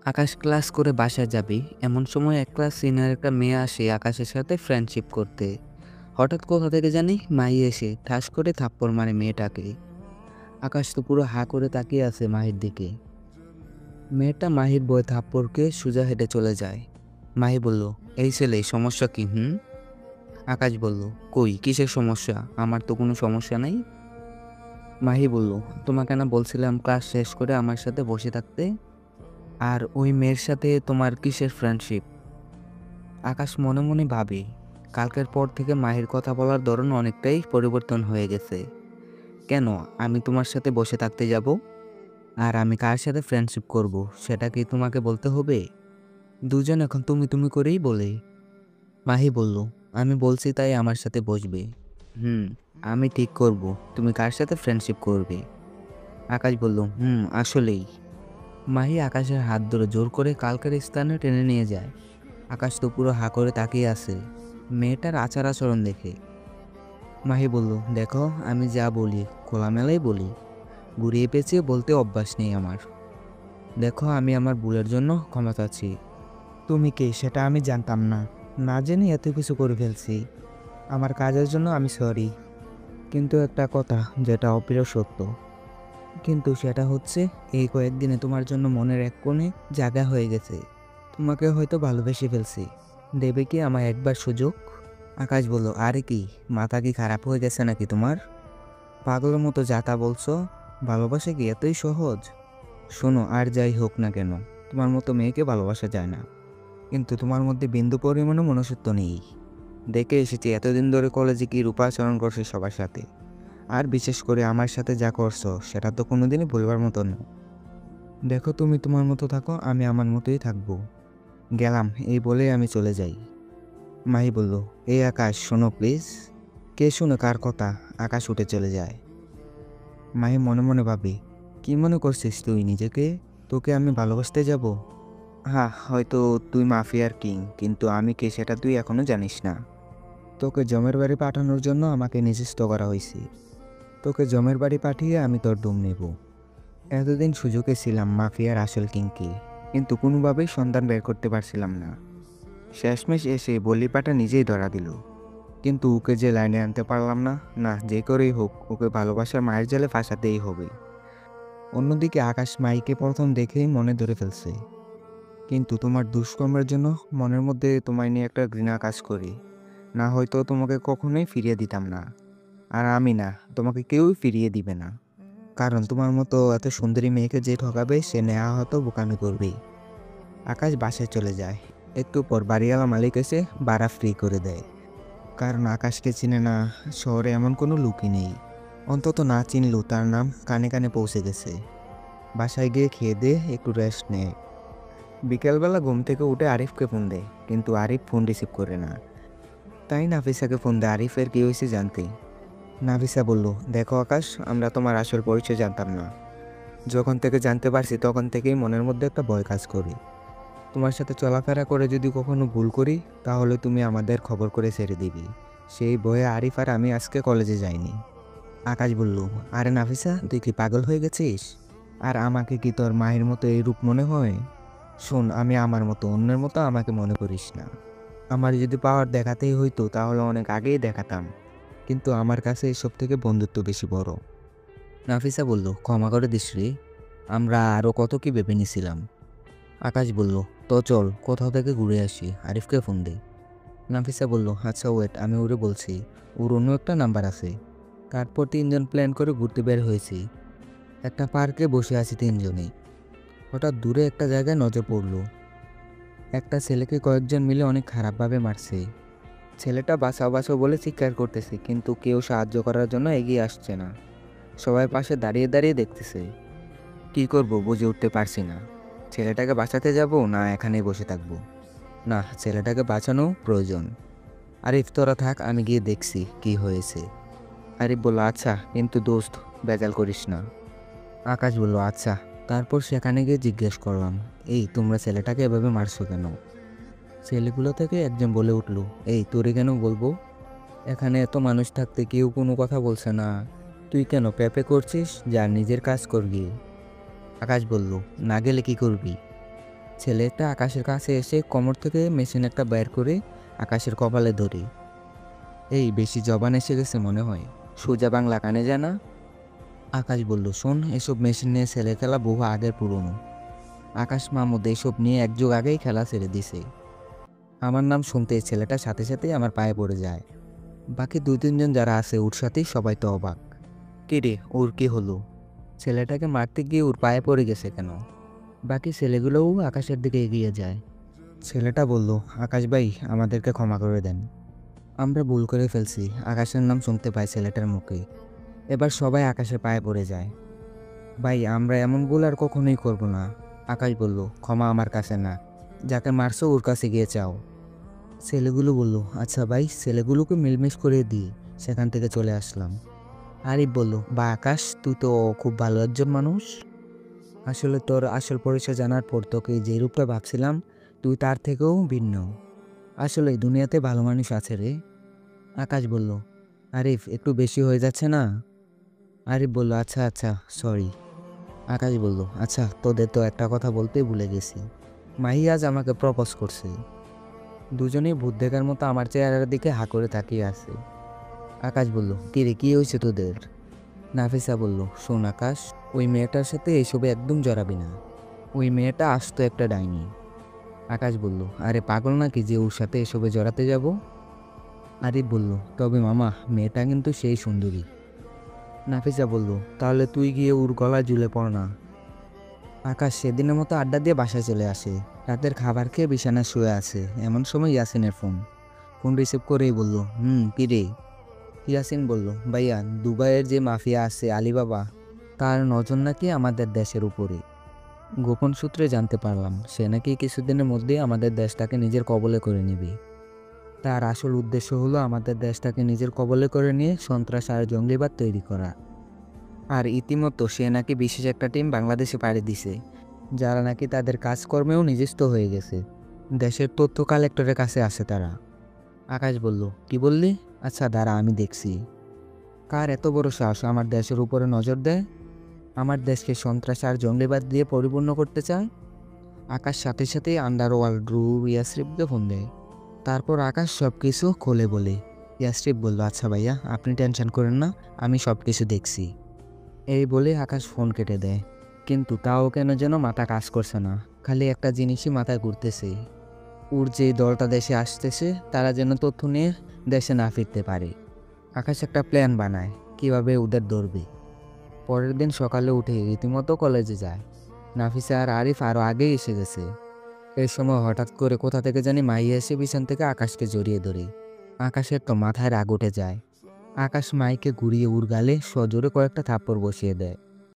আকাশ class করে বাসায় যাবি এমন সময় এক ক্লাস সিনিয়র একটা মেয়ে আসে আকাশের সাথে ফ্রেন্ডশিপ করতে। হঠাৎ কোথা থেকে জানি মাহি এসে ঠাস করে থাপ্পড় মারে মেয়েটাকে। আকাশ তো পুরো হা করে তাকিয়ে আছে মাহির দিকে। মেয়েটা মাহির বয়ে থাপ্পড়কে সোজা হেঁটে চলে যায়। মাহি বলল, এই ছেলে সমস্যা কি? আকাশ বলল, কই কিসের সমস্যা? আমার তো কোনো সমস্যা নাই। মাহি বলল, তোমাকে না বলছিলাম ক্লাস শেষ করে আমার সাথে বসে থাকতে? আর ওই মেয়ের সাথে তোমার কিসের ফ্রেন্ডশিপ? আকাশ মনে মনে ভাবে, কালকের পর থেকে মাহির কথা বলার ধরন অনেকটাই পরিবর্তন হয়ে গেছে। কেন আমি তোমার সাথে বসে থাকতে যাব? আর আমি কার সাথে ফ্রেন্ডশিপ করব সেটা কি তোমাকে বলতে হবে? দুজন এখন তুমি তুমি করেই বলে। মাহি বলল, আমি বলছি তাই আমার সাথে বসবে। হুম, আমি ঠিক করব তুমি কার সাথে ফ্রেন্ডশিপ করবে। আকাশ বলল, আসলেই। মাহি আকাশের হাত ধরে জোর করে কালকের স্থানে টেনে নিয়ে যায়। আকাশ তো পুরো হা করে তাকিয়ে আছে মেয়েটার আচার আচরণ দেখে। মাহি বলল, দেখো আমি যা বলি খোলামেলাই বলি, ঘুরিয়ে পেঁচিয়ে বলতে অভ্যাস নেই আমার। দেখো আমি আমার ভুলের জন্য ক্ষমা চাচ্ছি। তুমি কে সেটা আমি জানতাম না। না জেনে এত কিছু করে ফেলছি। আমার কাজের জন্য আমি সরি। কিন্তু একটা কথা, যেটা অপ্রিয় সত্য। কিন্তু সেটা হচ্ছে, এই কয়েকদিনে তোমার জন্য মনের এক কোণে জায়গা হয়ে গেছে। তোমাকে হয়তো ভালোবেসে ফেলছি। দেবে কি আমায় একবার সুযোগ? আকাশ বলল, আরে কি, মাথা কি খারাপ হয়ে গেছে নাকি তোমার? পাগলের মতো যা তা বলছো। ভালোবাসা কি এতই সহজ? শোনো, আর যাই হোক না কেন, তোমার মতো মেয়েকে ভালোবাসা যায় না। কিন্তু তোমার মধ্যে বিন্দু পরিমাণও মনুষ্যত্ব নেই। দেখে এসেছি এতদিন ধরে কলেজে কি রূপাচরণ করছে সবার সাথে। আর বিশেষ করে আমার সাথে যা করছো সেটা তো কোনোদিনই ভুলবার মতো না। দেখো, তুমি তোমার মতো থাকো, আমি আমার মতোই থাকবো। গেলাম, এই বলে আমি চলে যাই। মাহি বলল, এই আকাশ শোনো প্লিজ। কে শুনে কার কথা? আকাশ উঠে চলে যায়। মাহি মনে মনে ভাবি, কি মনে করছিস তুই নিজেকে? তোকে আমি ভালোবাসতে যাব? হ্যাঁ, হয়তো তুই মাফিয়ার কিং, কিন্তু আমি কে সেটা তুই এখনো জানিস না। তোকে জমের বাড়ি পাঠানোর জন্য আমাকে নিযুক্ত করা হয়েছে। তোকে জমের বাড়ি পাঠিয়ে আমি তোর দম নেব। এতদিন সুযোগে ছিলাম মাফিয়ার আসল কিংকে, কিন্তু কোনোভাবেই সন্ধান বের করতে পারছিলাম না। শেষমেশ এসে বলিপাটা নিজেই ধরা দিল। কিন্তু ওকে যে লাইনে আনতে পারলাম না। না, যে করেই হোক ওকে ভালোবাসার মায়ের জালে ফাঁসাতেই হবে। অন্যদিকে আকাশ মাইকে প্রথম দেখেই মনে ধরে ফেলছে। কিন্তু তোমার দুষ্কর্মের জন্য মনের মধ্যে তোমায় নিয়ে একটা ঘৃণা কাজ করি। না হয়তো তোমাকে কখনোই ফিরিয়ে দিতাম না। আর আমি না, তোমাকে কেউই ফিরিয়ে দিবে না। কারণ তোমার মতো এত সুন্দরী মেয়েকে যে ঠকাবে সে নেওয়া হয়তো বোকামি করবেই। আকাশ বাসায় চলে যায়। একটু পর বাড়িওয়ালা মালিক এসে ভাড়া ফ্রি করে দেয়। কারণ আকাশকে চিনে না, শহরে এমন কোনো লোকই নেই। অন্তত না চিনলেও তার নাম কানে কানে পৌঁছে গেছে। বাসায় গিয়ে খেয়ে দিয়ে একটু রেস্ট নেয়। বিকেলবেলা ঘুম থেকে উঠে আরিফকে ফোন দেয়, কিন্তু আরিফ ফোন রিসিভ করে না। তাই নাফিসাকে ফোন দেয় আরিফের কী হয়েছে জানতে। নাফিসা বলল, দেখো আকাশ, আমরা তোমার আসল পরিচয় জানতাম না। যখন থেকে জানতে পারছি তখন থেকেই মনের মধ্যে একটা ভয় কাজ করে। তোমার সাথে চলাফেরা করে যদি কখনো ভুল করি, তাহলে তুমি আমাদের খবর করে ছেড়ে দিবি। সেই ভয়ে আরিফ আর আমি আজকে কলেজে যাইনি। আকাশ বলল, আরে নাফিসা, তুই কি পাগল হয়ে গেছিস? আর আমাকে কি তোর মায়ের মতো এই রূপ মনে হয়? শোন, আমি আমার মতো, অন্যের মতো আমাকে মনে করিস না। আমার যদি পাওয়ার দেখাতেই হইতো তাহলে অনেক আগেই দেখাতাম। কিন্তু আমার কাছে এসব থেকে বন্ধুত্ব বেশি বড়। নাফিসা বলল, ক্ষমা করে দিস রে, আমরা আরও কত কি ভেবে নিছিলাম। আকাশ বলল, তো চল কোথাও থেকে ঘুরে আসি, আরিফকে ফোন দে। নাফিসা বলল, আচ্ছা ওয়েট, আমি ওরে বলছি। ওর অন্য একটা নাম্বার আছে। তারপর তিনজন প্ল্যান করে ঘুরতে বের হয়েছি। একটা পার্কে বসে আছি তিনজনেই। হঠাৎ দূরে একটা জায়গায় নজর পড়ল। একটা ছেলেকে কয়েকজন মিলে অনেক খারাপভাবে মারছে। ছেলেটা বাঁচাও বাঁচাও বলে চিৎকার করতেছে, কিন্তু কেউ সাহায্য করার জন্য এগিয়ে আসছে না। সবাই পাশে দাঁড়িয়ে দাঁড়িয়ে দেখতেছে। কি করব বুঝে উঠতে পারছি না। ছেলেটাকে বাঁচাতে যাব না এখানেই বসে থাকবো? না, ছেলেটাকে বাঁচানো প্রয়োজন। আরিফ তোরা থাক, আমি গিয়ে দেখছি কি হয়েছে। আরিফ বলল, আচ্ছা, কিন্তু দোস্ত বেজাল করিস না। আকাশ বলল, আচ্ছা। তারপর সেখানে গিয়ে জিজ্ঞেস করলাম, এই তোমরা ছেলেটাকে এভাবে মারছো কেন? ছেলেগুলো থেকে একজন বলে উঠল, এই তোরে কেন বলবো? এখানে এত মানুষ থাকতে কেউ কোনো কথা বলছে না। তুই কেন প্যাপে করছিস? যা নিজের কাজ করবি। আকাশ বলল, না গেলে কি করবি? ছেলেটা আকাশের কাছে এসে কোমর থেকে মেশিন একটা বের করে আকাশের কপালে ধরে, এই বেশি জবান এসে গেছে মনে হয়, সোজা বাংলা কানে জানা। আকাশ বলল, শোন, এসব মেশিন নিয়ে ছেলে খেলা বহু আগের পুরনো। আকাশ মাহমুদ এসব নিয়ে এক যুগ আগেই খেলা ছেড়ে দিছে। আমার নাম শুনতে ছেলেটার সাথে সাথেই আমার পায়ে পড়ে যায়। বাকি 2-3 জন যারা আছে ওর সাথেই সবাই তো অবাক। কে রে, ওর কি হলো? ছেলেটাকে মারতে গিয়ে ওর পায়ে পড়ে গেছে কেন? বাকি ছেলেগুলোও আকাশের দিকে এগিয়ে যায়। ছেলেটা বলল, আকাশ ভাই, আমাদেরকে ক্ষমা করে দেন, আমরা ভুল করে ফেলছি। আকাশের নাম শুনতে পাই ছেলেটার মুখে। এবার সবাই আকাশের পায়ে পড়ে যায়। ভাই, আমরা এমন ভুল আর কখনোই করব না। আকাশ বলল, ক্ষমা আমার কাছে না, যাকে মারছো ওর কাছে গিয়ে চাও। ছেলেগুলো বলল, আচ্ছা ভাই, ছেলেগুলোকে মিলমিশ করে দিয়ে সেখান থেকে চলে আসলাম। আরিফ বলল, বা আকাশ, তুই তো খুব ভালো একজন মানুষ। আসলে তোর আসল পরিচয় জানার পর তোকে যে রূপটা ভাবছিলাম তুই তার থেকেও ভিন্ন। আসলে দুনিয়াতে ভালো মানুষ আছে রে। আকাশ বলল, আরিফ, একটু বেশি হয়ে যাচ্ছে না? আরিফ বলল, আচ্ছা আচ্ছা, সরি। আকাশ বলল, আচ্ছা, তোদের তো একটা কথা বলতেই ভুলে গেছি, মাহি আজ আমাকে প্রপোজ করছে। দুজনেই ভূত দেখার মতো আমার চেহারার দিকে হা করে তাকিয়ে আছে। আকাশ বলল, কিরে, কি হয়েছে তোদের? নাফিসা বলল, শোন আকাশ, ওই মেয়েটার সাথে এইসবে একদম জড়াবি না। ওই মেয়েটা আসতো একটা ডাইনি। আকাশ বলল, আরে পাগল নাকি যে ওর সাথে এসবে জড়াতে যাব? আরিফ বলল, তবে মামা, মেয়েটা কিন্তু সেই সুন্দরী। নাফিসা বলল, তাহলে তুই গিয়ে ওর গলায় ঝুলে পড় না। আকাশ সেদিনের মতো আড্ডা দিয়ে বাসায় চলে আসে। রাতের খাবার খেয়ে বিছানায় শুয়ে আছে, এমন সময় ইয়াসিনের ফোন রিসিভ করেই বলল, কি রে? ইয়াসিন বলল, ভাইয়া, দুবাইয়ের যে মাফিয়া আছে আলিবাবা, তার নজর নাকি আমাদের দেশের উপরে। গোপন সূত্রে জানতে পারলাম সে নাকি কিছুদিনের মধ্যেই আমাদের দেশটাকে নিজের কবলে করে নেবে। তার আসল উদ্দেশ্য হলো আমাদের দেশটাকে নিজের কবলে করে নিয়ে সন্ত্রাস আর জঙ্গিবাদ তৈরি করা। আর ইতিমধ্যে সে নাকি বিশেষ একটা টিম বাংলাদেশে পাড়ি দিছে, যারা নাকি তাদের কাজকর্মেও নিযুক্ত হয়ে গেছে। দেশের তথ্য কালেক্টরের কাছে আছে তারা। আকাশ বলল, কি বললি? আচ্ছা দাঁড়া, আমি দেখছি। কার এত বড় সাহস আমার দেশের উপরে নজর দেয়, আমার দেশকে সন্ত্রাস আর জঙ্গিবাদ দিয়ে পরিপূর্ণ করতে চায়? আকাশ সাথে সাথেই আন্ডারওয়ার্ল্ড ইয়াসরিফকে ফোন দেয়। তারপর আকাশ সব কিছু খোলে বলে। ইয়াসরিফ বলল, আচ্ছা ভাইয়া, আপনি টেনশন করেন না, আমি সব কিছু দেখছি। এই বলে আকাশ ফোন কেটে দেয়। কিন্তু তাও কেন যেন মাথা কাজ করছে না, খালি একটা জিনিসই মাথায় ঘুরতেছে, ওর যে দলটা দেশে আসতেছে তারা যেন তথ্য নিয়ে দেশে না ফিরতে পারে। আকাশ একটা প্ল্যান বানায় কিভাবে ওদের ধরবে। পরের দিন সকালে উঠে রীতিমতো কলেজে যায়। নাফিসা আর আরিফ আরও আগেই এসে গেছে। এই সময় হঠাৎ করে কোথা থেকে জানি মাইয়া এসে বিছান থেকে আকাশকে জড়িয়ে ধরে। আকাশের তো মাথায় রাগ উঠে যায়। আকাশ মাইকে ঘুরিয়ে ওর গালে সজোরে কয়েকটা থাপ্পড় বসিয়ে দেয়।